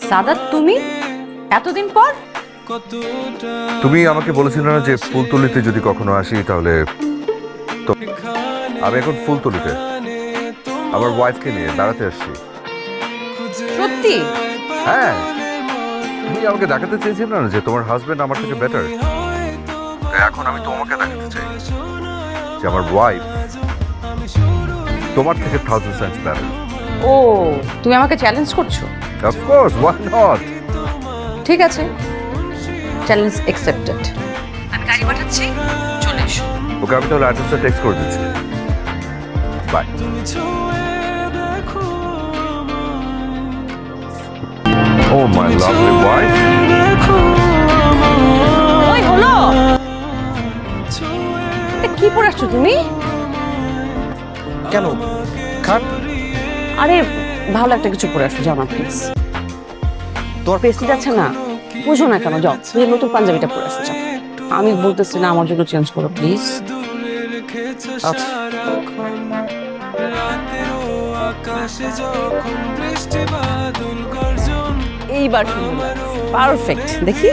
সাদাত, তুমি এতদিন পর? তুমি আমাকে বলেছিলে না যে ফুলতলিতে যদি কখনো আসি তাহলে আমি এখন ফুলতলিতে আমার ওয়াইফকে নিয়ে বেড়াতে আসছি। সত্যি? হ্যাঁ, তুমি আমাকে দেখাতে চেয়েছিলে না যে তোমার হাজবেন্ড আমার থেকে বেটার। এখন আমি তোমাকে দেখাতে চাই যে আমার ওয়াইফ তোমার থেকে 1000 টাইমস বেটার। ও, তুমি আমাকে চ্যালেঞ্জ করছো? Of course, why not. ঠিক আছে, চ্যালেঞ্জ অ্যাকসেপ্টেড। আমি গাড়ি পাঠাচ্ছি, চলে এসো। ওকে আমি তাহলে অ্যাড্রেসটা টেক্সট করে দিচ্ছি। Bye. Oh my lovely wife. ওই হলো, কি পরে আসছো তুমি? কেন খাট? আরে ভালো একটা কিছু পরে আসো, যাও না প্লিজ। তোর পেস্টি যাচ্ছে না, বুঝো না কেন? যাও, তুমি নতুন পাঞ্জাবিটা পরে আসো, যাও। আমি বলতেছি না, আমার জন্য চেঞ্জ করো প্লিজ। এইবার পারফেক্ট, দেখি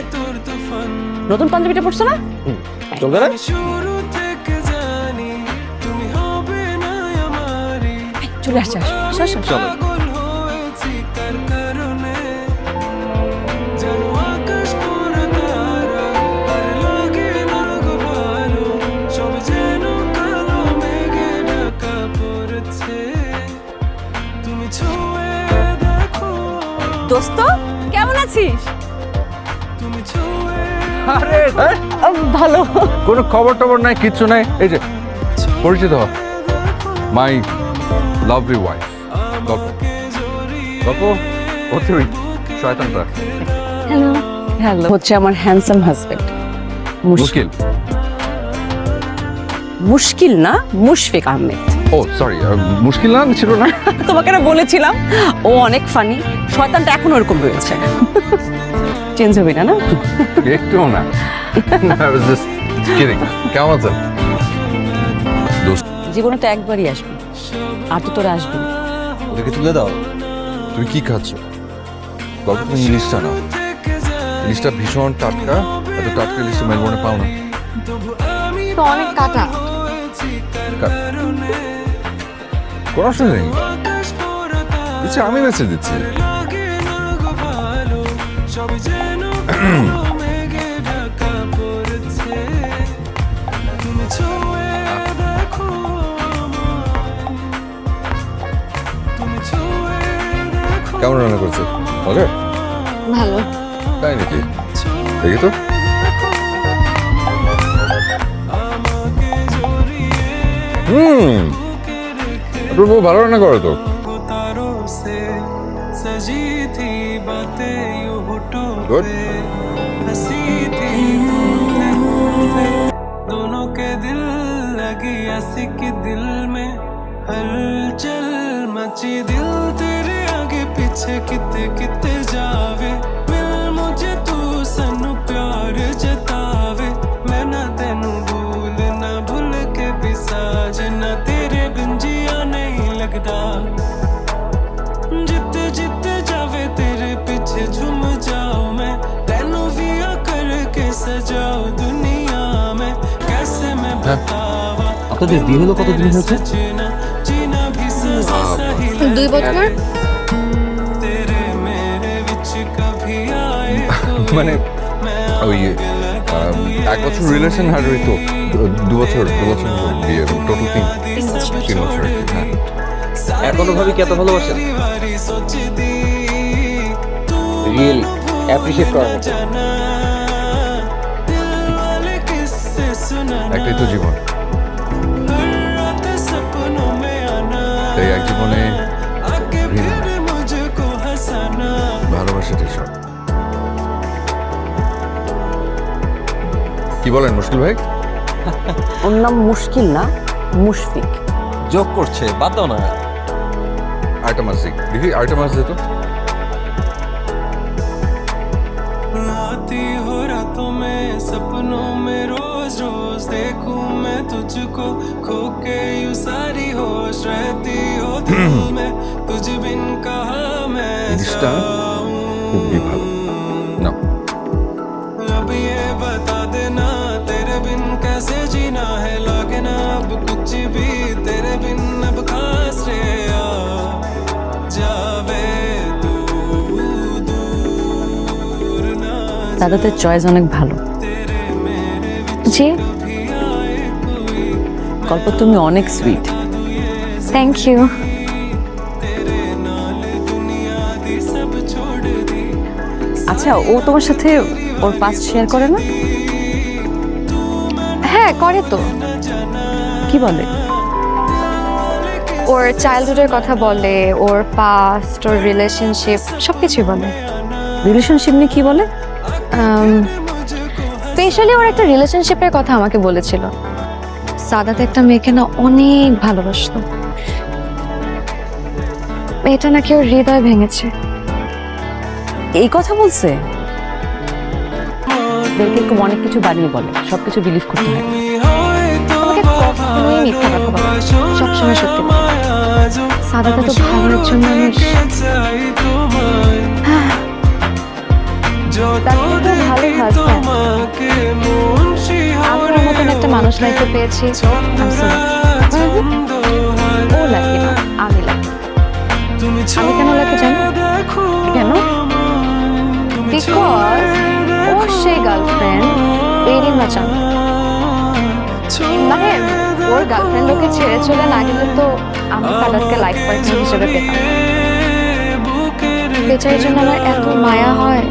নতুন পাঞ্জাবিটা পরছো না? চলবে না? চলে আসছে, আসো আসো আসো। চলো। দোস্ত, কেমন আছিস? আরে ভালো। কোনো খবর টবর নাই, কিচ্ছু নাই। এই যে পরিচিত মাই লাভলি ওয়াইফ। গল্প গল্প হচ্ছে ওই শয়তানটা। হ্যালো হ্যালো, হচ্ছে আমার হ্যান্ডসাম হাজবেন্ড। মুশকিল। মুশকিল না, মুশফিক আহমেদ। ও সরি, মুশকিল না ছিল না। তোমাকে না বলেছিলাম ও অনেক ফানি। শয়তানটা এখন ওরকম রয়েছে, চেঞ্জ হবে না? না একটুও না। I was just kidding. কেমন আছেন? জীবনে তো একবারই আসবি, আর তো তোরা আসবি না। ওদেরকে তুলে দাও। তুমি কি খাচ্ছ? গল্প তুমি ইলিশটা নাও। ইলিশটা ভীষণ টাটকা, এত টাটকা ইলিশটা মেলবোর্নে পাও না। তো অনেক কাটা। কোনো অসুবিধা নেই, ইচ্ছে আমি বেছে দিচ্ছি। কেমন রান্না করছে? মজা? ভালো। তাই নাকি? দেখি তো। প্রভু ভালো রান্না করে তো। Good. दोनों के दिल लगी ऐसी कि दिल में हलचल मची, दिल तेरे आगे पीछे किते किते जावे, मिल मुझे तू सनु प्यार जतावे, मैं ना तेनू भूल ना भूल के भी साजना, तेरे बिन जिया नहीं लगदा, जिते जिते जावे तेरे पीछे झूम जाओ मैं, तेनू विया करके सजाओ दुनिया में, कैसे मैं बतावा। আপনাদের বিয়ে হলো কতদিন হয়েছে? जीना जीना भी सही 2 বছর। तेरे मेरे विच कभी आए মানে ওই 1 বছর রিলেশন আর ওই তো 2 বছর বিয়ে, টোটাল 3 বছর। হ্যাঁ। এখনো ভাবি কত ভালোবাসেন? রিয়েলি অ্যাপ্রিশিয়েট করার মতো। একটাই তো জীবন, তাই এক জীবনে ভালোবাসাটাই সব। কি বলেন মুশকিল ভাই? ওর নাম মুশকিল না, মুশফিক। যোগ করছে, বাদ দাও না। আরেকটা মাছ দেখি, আরেকটা মাছ দে তো। आती हो रातों में सपनों में रोज रोज देखूं मैं तुझको, खो के यूं सारी होश रहती हो दिल में, तुझ बिन জিনিসটা খুবই ভালো না। अब ये बता देना तेरे बिन कैसे जीना है, लागे ना अब कुछ भी तेरे बिन अब खास रे आ जावे तू दूर ना দাদাদের চয়েস অনেক ভালো। तेरे मेरे জি भी आए कोई গল্প তুমি অনেক সুইট। Thank you. तेरे नाल दुनिया दी सब छोड़ दी আচ্ছা, ও তোমার সাথে ওর পাস্ট শেয়ার করে না? হ্যাঁ করে তো, কি বলে? ওর চাইল্ডহুডের কথা বলে, ওর পাস্ট, ওর রিলেশনশিপ সবকিছুই বলে। রিলেশনশিপ নিয়ে কি বলে? স্পেশালি ওর একটা রিলেশনশিপের কথা আমাকে বলেছিল। সাদাত একটা মেয়েকে না অনেক ভালোবাসতো, এটা নাকি ওর হৃদয় ভেঙেছে। এই কথা বলছে? এরকম অনেক কিছু বানিয়ে বলে, সবকিছু বিলিভ করতে হয়। আমাকে কখনোই মিথ্যা কথা বলে না, সবসময় সত্যি বলে। সাদাত তো ভালো একজন মানুষ, তাকে তো ভালো হাজব্যান্ড। আমি ওর মতন একটা মানুষ লাইফে পেয়েছি। ও লাগে না, আমি লাগে। আমি কেন লাগে জানো? কেন? বিকজ ওর সেই গার্লফ্রেন্ড বেরি মাচান, মানে ওর গার্লফ্রেন্ড ওকে ছেড়ে চলে না গেলে তো আমি সাদাতকে লাইফ পার্টনার হিসেবে পেতাম। বেচারির জন্য আমার এত মায়া হয়।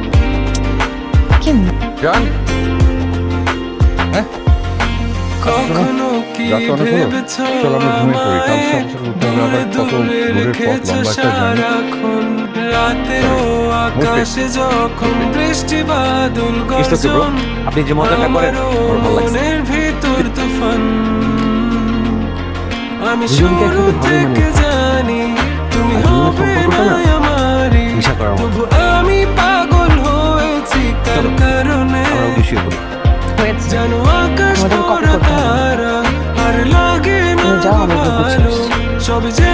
কি জান, হ্যাঁ রাত অনেক হলো, চল আমরা ঘুমিয়ে পড়ি। কাল সকাল উঠতে হবে, আবার কত দূরের পথ, লম্বা একটা জার্নি। আকাশে যখন বৃষ্টি বাদল It's okay, bro. আপনি যে মজাটা করেন আমার ভালো লাগছে। মনের ভিতর তুফান, আমি দুজনকে শুরু একসাথে ভালোই থেকে মানিয়েছে। জানি তুমি আর দুজনের হবে সম্পর্কটা না না আমারই, নেশা করার মতো। তবু আমি পাগল হয়েছি তার কারণে। আমরা বিষয়ে বলি। হয়েছে। জানো আকাশ আমাদের কপি পড়া করতে হবে। তারা আর লাগে না তুমি যাও, আমি একটু গুছিয়ে ভালো, আসছি। সব যে